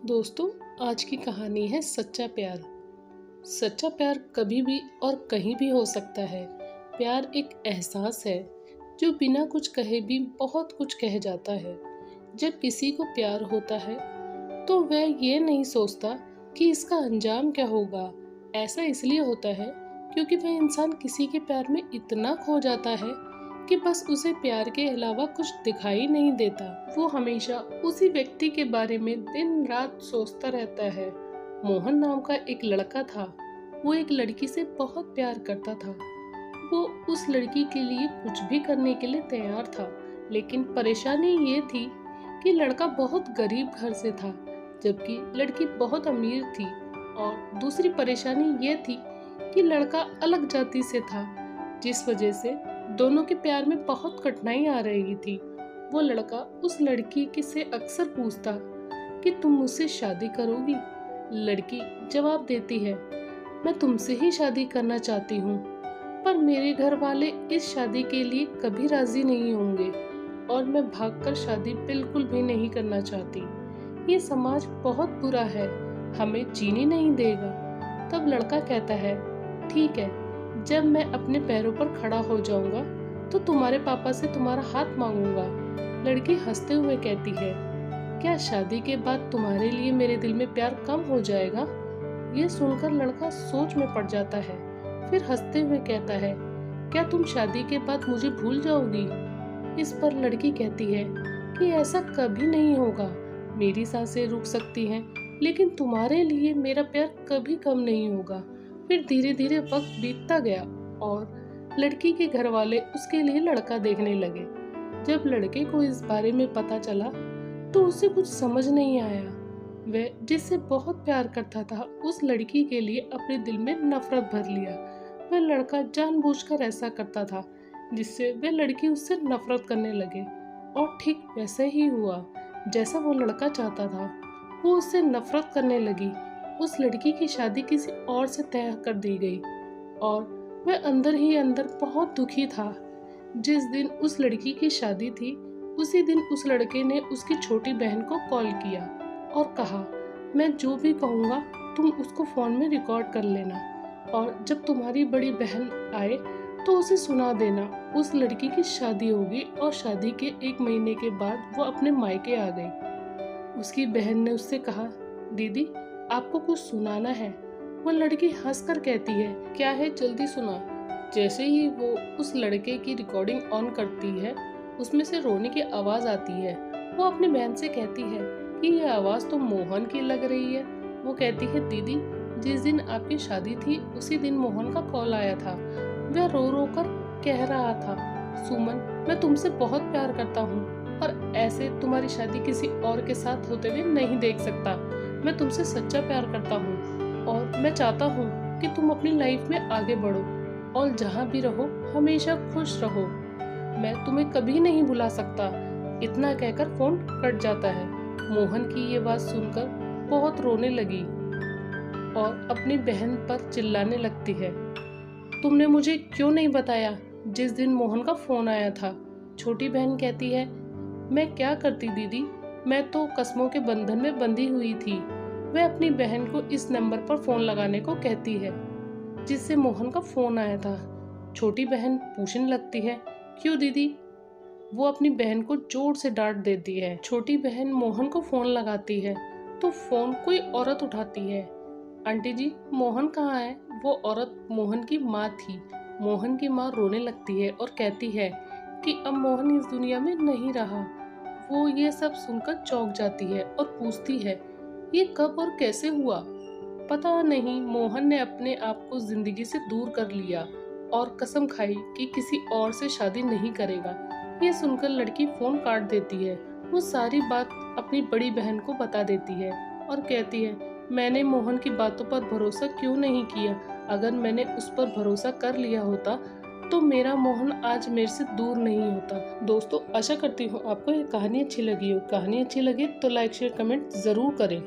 दोस्तों, आज की कहानी है सच्चा प्यार। सच्चा प्यार कभी भी और कहीं भी हो सकता है। प्यार एक एहसास है जो बिना कुछ कहे भी बहुत कुछ कह जाता है। जब किसी को प्यार होता है तो वह ये नहीं सोचता कि इसका अंजाम क्या होगा। ऐसा इसलिए होता है क्योंकि वह इंसान किसी के प्यार में इतना खो जाता है कि बस उसे प्यार के अलावा कुछ दिखाई नहीं देता। वो हमेशा उसी व्यक्ति के बारे में दिन रात सोचता रहता है। मोहन नाम का एक लड़का था। वो एक लड़की से बहुत प्यार करता था। वो उस लड़की के लिए कुछ भी करने के लिए तैयार था, लेकिन परेशानी ये थी कि लड़का बहुत गरीब घर से था, जबकि लड़की बहुत अमीर थी। और दूसरी परेशानी ये थी कि लड़का अलग जाति से था, जिस वजह से दोनों के प्यार में बहुत कठिनाई आ रही थी। वो लड़का उस लड़की के से अक्सर पूछता कि तुम मुझसे शादी करोगी? लड़की जवाब देती है, मैं तुमसे ही शादी करना चाहती हूँ, पर मेरे घर वाले इस शादी के लिए कभी राजी नहीं होंगे और मैं भागकर शादी बिल्कुल भी नहीं करना चाहती। ये समाज बहुत बुरा है, हमें जीने नहीं देगा। तब लड़का कहता है, ठीक है, जब मैं अपने पैरों पर खड़ा हो जाऊंगा तो तुम्हारे पापा से तुम्हारा हाथ मांगूंगा। लड़की हंसते हुए कहती है, क्या शादी के बाद तुम्हारे लिए मेरे दिल में प्यार कम हो जाएगा? ये सुनकर लड़का सोच में पड़ जाता है, फिर हंसते हुए कहता है, क्या तुम शादी के बाद मुझे भूल जाओगी? इस पर लड़की कहती है कि ऐसा कभी नहीं होगा। मेरी सांसें रुक सकती हैं, लेकिन तुम्हारे लिए मेरा प्यार कभी कम नहीं होगा। फिर धीरे धीरे वक्त बीतता गया और लड़की के घर वाले उसके लिए लड़का देखने लगे। जब लड़के को इस बारे में पता चला तो उसे कुछ समझ नहीं आया। वह जिससे बहुत प्यार करता था, उस लड़की के लिए अपने दिल में नफरत भर लिया। वह लड़का जानबूझकर ऐसा करता था जिससे वह लड़की उससे नफरत करने लगे, और ठीक वैसे ही हुआ जैसा वो लड़का चाहता था। वो उससे नफरत करने लगी। उस लड़की की शादी किसी और से तय कर दी गई और वह अंदर ही अंदर बहुत दुखी था। जिस दिन उस लड़की की शादी थी, उसी दिन उस लड़के ने उसकी छोटी बहन को कॉल किया और कहा, मैं जो भी कहूँगा तुम उसको फ़ोन में रिकॉर्ड कर लेना, और जब तुम्हारी बड़ी बहन आए तो उसे सुना देना। उस लड़की की शादी होगी और शादी के 1 महीने के बाद वो अपने मायके आ गई। उसकी बहन ने उससे कहा, दीदी आपको कुछ सुनाना है। वो लड़की हंसकर कहती है, क्या है, जल्दी सुना। जैसे ही वो उस लड़के की रिकॉर्डिंग ऑन करती है, उसमें से रोने की आवाज़ आती है। वो अपनी बहन से कहती है कि ये आवाज़ तो मोहन की लग रही है। वो कहती है, दीदी जिस दिन आपकी शादी थी उसी दिन मोहन का कॉल आया था। वह रो रो कर कह रहा था, सुमन मैं तुमसे बहुत प्यार करता हूँ और ऐसे तुम्हारी शादी किसी और के साथ होते हुए नहीं देख सकता। मैं तुमसे सच्चा प्यार करता हूँ और मैं चाहता हूँ कि तुम अपनी लाइफ में आगे बढ़ो और जहाँ भी रहो हमेशा खुश रहो। मैं तुम्हें कभी नहीं भुला सकता। इतना कहकर फोन कट जाता है। मोहन की ये बात सुनकर बहुत रोने लगी और अपनी बहन पर चिल्लाने लगती है, तुमने मुझे क्यों नहीं बताया जिस दिन मोहन का फोन आया था? छोटी बहन कहती है, मैं क्या करती दीदी, मैं तो कसमों के बंधन में बंधी हुई थी। वह अपनी बहन को इस नंबर पर फोन लगाने को कहती है जिससे मोहन का फोन आया था। छोटी बहन पूछने लगती है, क्यों दीदी? वो अपनी बहन को जोर से डांट देती है। छोटी बहन मोहन को फोन लगाती है तो फोन कोई औरत उठाती है। आंटी जी, मोहन कहाँ है? वो औरत मोहन की माँ थी। मोहन की माँ रोने लगती है और कहती है कि अब मोहन इस दुनिया में नहीं रहा। वो ये सब सुनकर चौंक जाती है और पूछती है, ये कब और कैसे हुआ? पता नहीं, मोहन ने अपने आप को जिंदगी से दूर कर लिया और कसम खाई कि किसी और से शादी नहीं करेगा। ये सुनकर लड़की फोन काट देती है। वो सारी बात अपनी बड़ी बहन को बता देती है और कहती है, मैंने मोहन की बातों पर भरोसा क्यों नहीं किया? अगर मैंने उस पर भरोसा कर लिया होता तो मेरा मोहन आज मेरे से दूर नहीं होता। दोस्तों, आशा करती हूँ आपको ये कहानी अच्छी लगी हो। कहानी अच्छी लगे तो लाइक शेयर कमेंट जरूर करें।